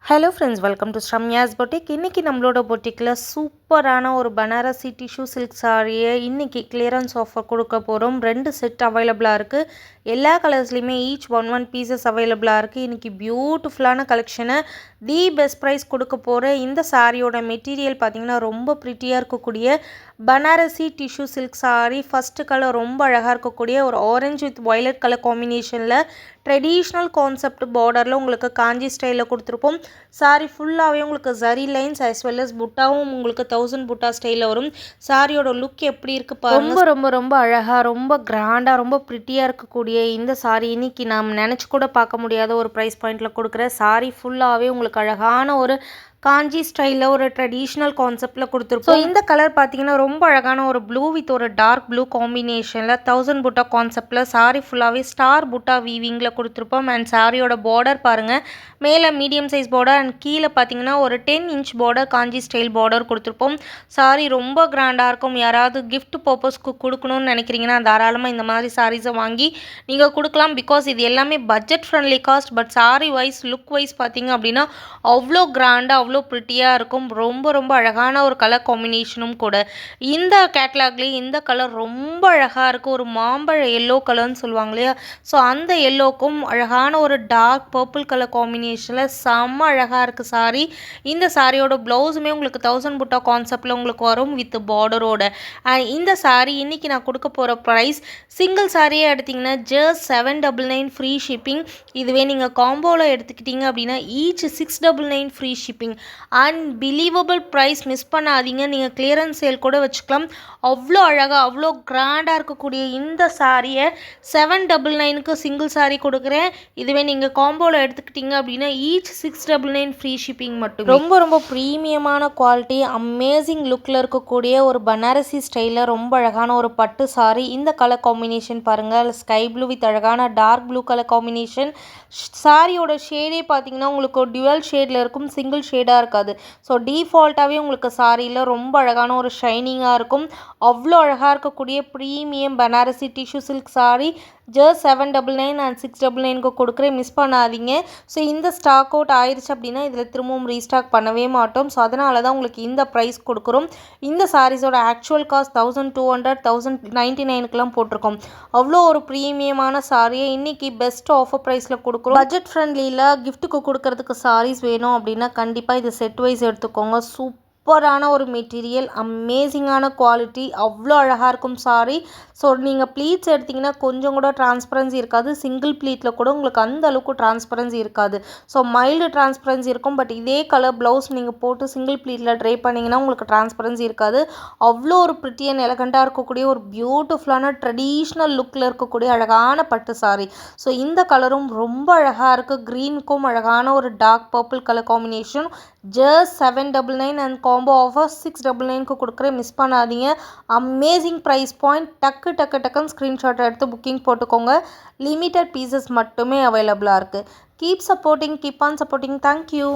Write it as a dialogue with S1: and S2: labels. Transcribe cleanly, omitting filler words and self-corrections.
S1: Hello friends, welcome to Shamya's boutique. இன்றைக்கி நம்மளோட பொட்டிக்கில் சூப்பரான ஒரு பனாரசி டிஷ்யூ சில்க் சாரியை இன்றைக்கி கிளியரன்ஸ் ஆஃபர் கொடுக்க போகிறோம். 2 செட் அவைலபிளாக இருக்குது. எல்லா கலர்ஸ்லையுமே ஈச் ஒன் பீசஸ் அவைலபிளாக இருக்குது. இன்றைக்கி பியூட்டிஃபுல்லான கலெக்ஷனை தி பெஸ்ட் ப்ரைஸ் கொடுக்க போகிற இந்த சாரியோட மெட்டீரியல் பார்த்திங்கன்னா ரொம்ப ப்ரிட்டியாக இருக்கக்கூடிய Banarasi tissue silk sorry. First colour ரொம்ப அழகாக இருக்கக்கூடிய ஒரு ஆரஞ்சு வித் வயலட் கலர் காம்பினேஷனில் ட்ரெடிஷ்னல் கான்செப்ட் பார்டரில் உங்களுக்கு காஞ்சி ஸ்டைலில் கொடுத்துருப்போம். சாரி ஃபுல்லாகவே உங்களுக்கு zari lines as well as புட்டாவும் உங்களுக்கு 1000 புட்டா ஸ்டைலில் வரும். சாரியோட லுக் எப்படி இருக்குது பாருங்க. ரொம்ப அழகாக, ரொம்ப கிராண்டாக, ரொம்ப ப்ரிட்டியாக இருக்கக்கூடிய இந்த சாரி இன்னைக்கு நாம் நினச்சி கூட பார்க்க முடியாத ஒரு ப்ரைஸ் பாயிண்டில் கொடுக்குற சாரி ஃபுல்லாகவே உங்களுக்கு அழகான ஒரு காஞ்சி ஸ்டைலில் ஒரு ட்ரெடிஷ்னல் கான்செப்டில் கொடுத்துருப்போம். இந்த கலர் பார்த்தீங்கன்னா ரொம்ப அழகான ஒரு ப்ளூ வித் ஒரு டார்க் ப்ளூ காம்பினேஷனில் 1000 புட்டா கான்செப்டில் சாரி ஃபுல்லாகவே ஸ்டார் புட்டா வீவிங்கில் கொடுத்துருப்போம். அண்ட் சாரியோட பார்டர் பாருங்கள், மேலே மீடியம் சைஸ் பார்டர் அண்ட் கீழே பார்த்தீங்கன்னா ஒரு 10 இன்ச் பார்டர் காஞ்சி ஸ்டைல் பார்டர் கொடுத்துருப்போம். சாரி ரொம்ப கிராண்டாக இருக்கும். யாராவது கிஃப்ட் பர்பஸ்க்கு கொடுக்கணும்னு நினைக்கிறீங்கன்னா தாராளமாக இந்த மாதிரி சாரீஸை வாங்கி நீங்கள் கொடுக்கலாம். பிகாஸ் இது எல்லாமே budget friendly cost. But sari wise look wise பார்த்தீங்க அப்படின்னா அவ்வளோ கிராண்டாக அவ்வளோ ப்ரிட்டியாக இருக்கும். ரொம்ப அழகான ஒரு கலர் காம்பினேஷனும் கூட. இந்த கேட்லாக்லேயே இந்த கலர் ரொம்ப அழகாக இருக்குது. ஒரு மாம்பழ எல்லோ கலர்னு சொல்லுவாங்க இல்லையா, ஸோ அந்த எல்லோக்கும் அழகான ஒரு டார்க் பர்பிள் கலர் காம்பினேஷனில் செம்ம அழகாக இருக்குது சாரி. இந்த சாரியோட ப்ளவுஸுமே உங்களுக்கு 1000 புட்டா கான்செப்டில் உங்களுக்கு வரும் வித் பார்டரோட. அண்ட் இந்த சாரி இன்றைக்கி நான் கொடுக்க போகிற ப்ரைஸ் சிங்கிள் சாரியே எடுத்திங்கன்னா ஜஸ்ட் 799 ஃப்ரீ ஷிப்பிங். இதுவே நீங்கள் காம்போவில் எடுத்துக்கிட்டிங்க அப்படின்னா each 699 free shipping. Unbelievable price, miss பண்ணாதீங்க. நீங்கள் கிளியரன்ஸ் சேல் கூட வச்சுக்கலாம். அவ்வளோ அழகாக அவ்வளோ கிராண்டாக இருக்கக்கூடிய இந்த சாரியை 799க்கு சிங்கிள் சாரி கொடுக்குறேன். இதுவே நீங்கள் காம்போவில் எடுத்துக்கிட்டிங்க அப்படின்னா ஈச் 699 ஃப்ரீ ஷிப்பிங் மட்டும். ரொம்ப ப்ரீமியமான குவாலிட்டி, அமேசிங் லுக்கில் இருக்கக்கூடிய ஒரு பனாரசி ஸ்டைலில் ரொம்ப அழகான ஒரு பட்டு சாரி. இந்த கலர் காம்பினேஷன் பாருங்கள், ஸ்கை ப்ளூ வித் அழகான டார்க் ப்ளூ கலர் காம்பினேஷன். சாரியோட ஷேடே பார்த்தீங்கன்னா உங்களுக்கு டியூவல் ஷேடில் இருக்கும், சிங்கிள் ஷேடாக இருக்காது. ஸோ டிஃபால்ட்டாகவே உங்களுக்கு சாரியில் ரொம்ப அழகான ஒரு ஷைனிங்காக இருக்கும். அவ்வளோ அழகாக இருக்கக்கூடிய premium Banarasi tissue silk saree just 799 and 699க்கு கொடுக்குறேன். மிஸ் பண்ணாதீங்க. ஸோ இந்த ஸ்டாக் அவுட் ஆயிடுச்சு அப்படின்னா இதில் திரும்பவும் ரீஸ்டாக் பண்ணவே மாட்டோம். ஸோ அதனால தான் உங்களுக்கு இந்த ப்ரைஸ் கொடுக்குறோம். இந்த சாரீஸோட ஆக்சுவல் காஸ்ட் 1200 1099க்குலாம் போட்டிருக்கோம். அவ்வளோ ஒரு ப்ரீமியமான சாரியை இன்றைக்கி பெஸ்ட் ஆஃபர் ப்ரைஸில் கொடுக்குறோம். பட்ஜெட் ஃப்ரெண்ட்லியில் கிஃப்ட்டுக்கு கொடுக்கறதுக்கு சாரீஸ் வேணும் அப்படின்னா கண்டிப்பாக இது செட் வைஸ் எடுத்துக்கோங்க. சூப்பரான ஒரு மெட்டீரியல், அமேசிங்கான குவாலிட்டி, அவ்வளோ அழகாக இருக்கும் சாரி. ஸோ நீங்கள் ப்ளீட்ஸ் எடுத்திங்கன்னா கொஞ்சம் கூட டிரான்ஸ்பரன்சி இருக்காது. சிங்கிள் ப்ளீட்டில் கூட உங்களுக்கு அந்த அளவுக்கு டிரான்ஸ்பரன்சி இருக்காது. ஸோ மைல்டு டிரான்ஸ்பரன்சி இருக்கும். பட் இதே கலர் ப்ளவுஸ் நீங்கள் போட்டு சிங்கிள் ப்ளீட்டில் ட்ரை பண்ணிங்கன்னா உங்களுக்கு டிரான்ஸ்பரன்சி இருக்காது. அவ்வளோ ஒரு ப்ரிட்டி அண்ட் எலகண்ட்டாக இருக்கக்கூடிய ஒரு பியூட்டிஃபுல்லான ட்ரெடிஷ்னல் லுக்கில் இருக்கக்கூடிய அழகான பட்டு சாரி. ஸோ இந்த கலரும் ரொம்ப அழகாக இருக்குது. க்ரீனுக்கும் அழகான ஒரு dark purple colour combination. Just 799 and combo offer 699க்கு கொடுக்குறேன். மிஸ் பண்ணாதீங்க. Amazing price point. டக்குன்னு ஸ்க்ரீன்ஷாட் எடுத்து புக்கிங் போட்டுக்கோங்க. லிமிட்டட் பீசஸ் மட்டுமே அவைலபிளாக இருக்குது. Keep supporting, keep on supporting. Thank you.